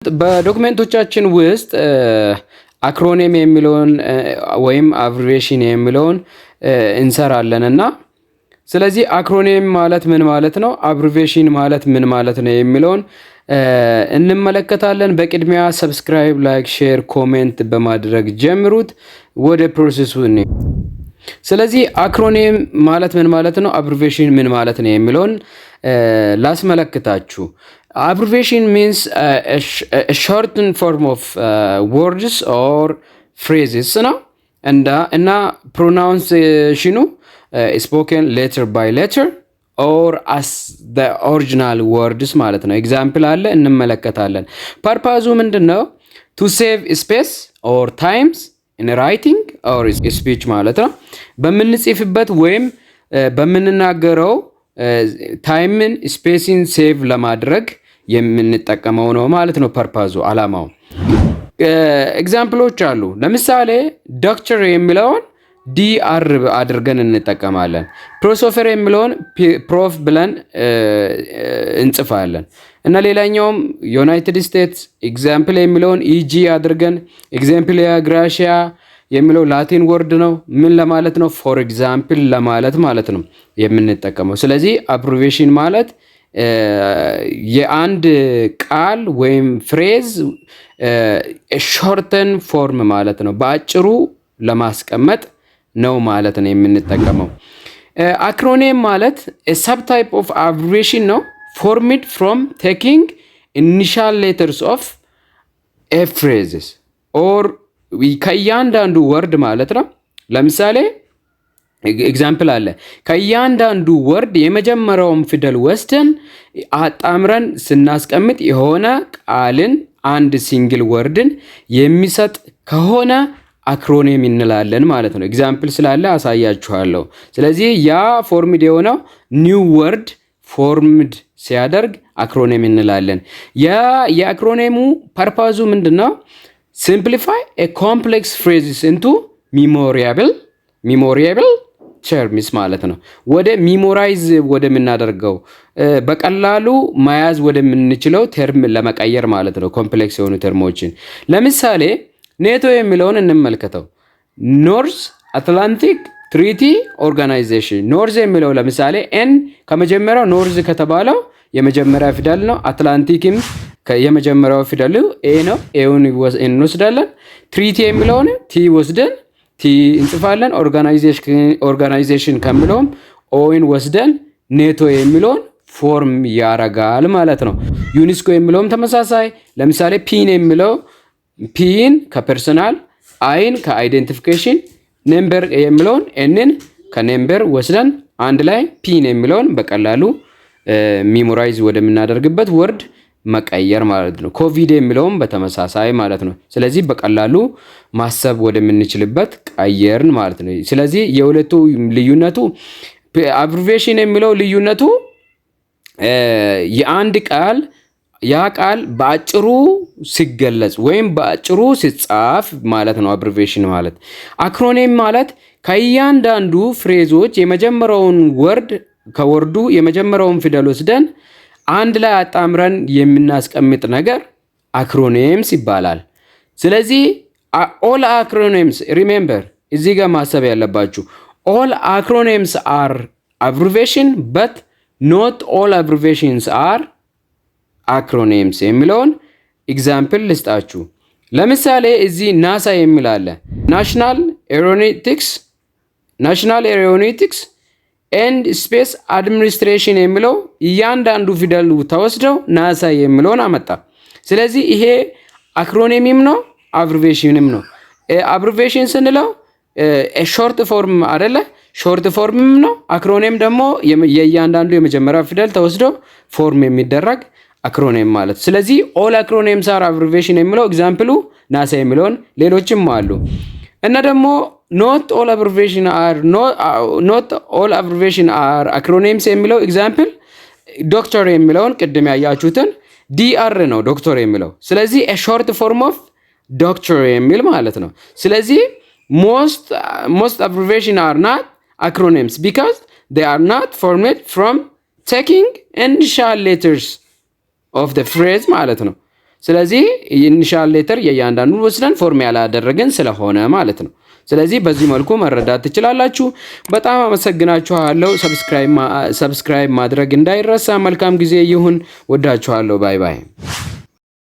በዶክመንቶቻችን ውስጥ አክሮኒም የሚለውን ወይም አብሪቬሽን የሚለውን እንሰራለን እና ስለዚህ አክሮኒም ማለት ምን ማለት ነው፣ አብሪቬሽን ማለት ምን ማለት ነው የሚለውን እንመለከታለን። በቅድሚያ ሰብስክራይብ፣ ላይክ፣ ሼር፣ ኮሜንት በማድረግ ጀምሩት። ወደ ፕሮሰሱ እንይ። ስለዚህ አክሮኒም ማለት ምን ማለት ነው፣ አብሪቬሽን ምን ማለት ነው የሚለውን ላስመለክታችሁ። Abbreviation means a shortened form of words or phrases ነው እና pronunciation spoken letter by letter or as the original words ማለት ነው። ኤግዛምፕል አለ እንመለከታለን። ፐርፐዙ ምንድነው? to save space or times in writing or speech ማለት ነው። በምንጽፍበት ወይም በምንናገረው ታይምን ስፔስን ሴቭ ለማድረግ የምንጠቀመው ነው ማለት ነው። ፐርፐዙ አላማው ኤግዛምፕሎች አሉ። ለምሳሌ ዶክተር የሚለውን ዲአር አድርገን እንጠቀማለን። ፕሮፌሰር የሚለውን ፕሮፍ ብለን እንጽፋለን እና ሌላኛውም ዩናይትድ ስቴትስ ኤግዛምፕል የሚለውን ኢጂ አድርገን ኤግዛምፕል ግራሺያ የሚለው ላቲን ወርድ ነው። ምን ለማለት ነው? ፎር ኤግዛምፕል ለማለት ማለት ነው የምንጠቀመው። ስለዚህ አብሪቬሽን ማለት የአንድ ቃል ወይም ፍሬዝ ሾርተን ፎርም ማለት ነው። በአጭሩ ለማስቀመጥ ነው ማለት ነው የምንጠቀመው። አክሮኒም ማለት ሰብ ታይፕ ኦፍ አብሪቬሽን ነው። ፎርምድ ፍሮም ቴኪንግ ኢኒሻል ሌተርስ ኦፍ ኤ ፍሬዝስ ኦር ከእያንዳንዱ ወርድ ማለት ነው። ለምሳሌ ኤግዛምፕል አለ። ከእያንዳንዱ ወርድ የመጀመሪያውን ፊደል ወስደን አጣምረን ስናስቀምጥ የሆነ ቃልን አንድ ሲንግል ወርድን የሚሰጥ ከሆነ አክሮኒም እንላለን ማለት ነው። ኤግዛምፕል ስላለ አሳያችኋለሁ። ስለዚህ ያ ፎርምድ የሆነው ኒው ወርድ ፎርምድ ሲያደርግ አክሮኒም እንላለን። የአክሮኒሙ ፐርፐዙ ምንድነው? simplify a complex phrases into memorable terms ማለት ነው። ወደ ሚሞራይዝ ወደምናደርገው በቀላሉ መያዝ ወደምንችለው ተርም ለመቀየር ማለት ነው። ኮምፕሌክስ የሆኑ ተርሞችን ለምሳሌ ኔቶ የሚለውን እንመልከተው። ኖርዝ አትላንቲክ ትሪቲ ኦርጋናይዜሽን። ኖርዝ የሚለው ለምሳሌ ኤን ከመጀመሪያው ኖርዝ ከተባለው የመጀመሪያ ፊደል ነው። አትላንቲክም የመጀመሪያው ፊደል ኤ ነው። ኤውን እንወስዳለን። ትሪቲ የሚለውን ቲ ወስደን ቲ እንጽፋለን። ኦርጋናይዜሽን ከሚለውም ኦን ወስደን ኔቶ የሚለውን ፎርም ያረጋል ማለት ነው። ዩኒስኮ የሚለውም ተመሳሳይ። ለምሳሌ ፒን የሚለው ፒን ከፐርሰናል፣ አይን ከአይዴንቲፊኬሽን፣ ነምበር የሚለውን ኤንን ከነምበር ወስደን አንድ ላይ ፒን የሚለውን በቀላሉ ሚሞራይዝ ወደምናደርግበት ወርድ መቀየር ማለት ነው። ኮቪድ የሚለውም በተመሳሳይ ማለት ነው። ስለዚህ በቀላሉ ማሰብ ወደምንችልበት ቀየርን ማለት ነው። ስለዚህ የሁለቱ ልዩነቱ አብሪቬሽን የሚለው ልዩነቱ የአንድ ቃል ያ ቃል በአጭሩ ሲገለጽ ወይም በአጭሩ ሲጻፍ ማለት ነው አብሪቬሽን ማለት። አክሮኒም ማለት ከእያንዳንዱ ፍሬዞች የመጀመሪያውን ወርድ ከወርዱ የመጀመሪያውን ፊደል ወስደን አንድ ላይ አጣምረን የምናስቀምጥ ነገር አክሮኒምስ ይባላል። ስለዚህ all acronyms remember እዚህ ጋር ማሰብ ያለባችሁ all acronyms are abbreviation but not all abbreviations are acronyms የሚለውን ኤግዛምፕል ልስጣችሁ። ለምሳሌ እዚህ ናሳ የሚል አለ። ናሽናል ኤሮኖቲክስ ኤንድ ስፔስ አድሚኒስትሬሽን የሚለው እያንዳንዱ ፊደል ተወስደው ናሳ የሚለውን አመጣ። ስለዚህ ይሄ አክሮኒምም ነው አብሪቬሽንም ነው። አብሪቬሽን ስንለው ሾርት ፎርም አይደለ? ሾርት ፎርምም ነው። አክሮኒም ደግሞ የእያንዳንዱ የመጀመሪያ ፊደል ተወስዶ ፎርም የሚደረግ አክሮኒም ማለት። ስለዚህ ኦል አክሮኒምስ አር አብሪቬሽን የሚለው ኤግዛምፕሉ ናሳ የሚለውን ሌሎችም አሉ እና ደግሞ not all abbreviation are acronyms የሚለው ኤግዛምፕል ዶክተር የሚለውን ቅድም ያያችሁትን ዲአር ነው ዶክተር የሚለው። ስለዚህ a short form of doctor የሚል ማለት ነው። ስለዚህ most abbreviation are not acronyms because they are not formed from taking initial letters of the phrase ማለት ነው። ስለዚህ ኢኒሻል ሌተር የእያንዳንዱን ወስደን ፎርም ያላደረግን ስለሆነ ማለት ነው። ስለዚህ በዚህ መልኩ መረዳት ትችላላችሁ። በጣም አመሰግናችኋለሁ። ሰብስክራይብ ማድረግ እንዳይረሳ። መልካም ጊዜ ይሁን። ወዳችኋለሁ። ባይ ባይ።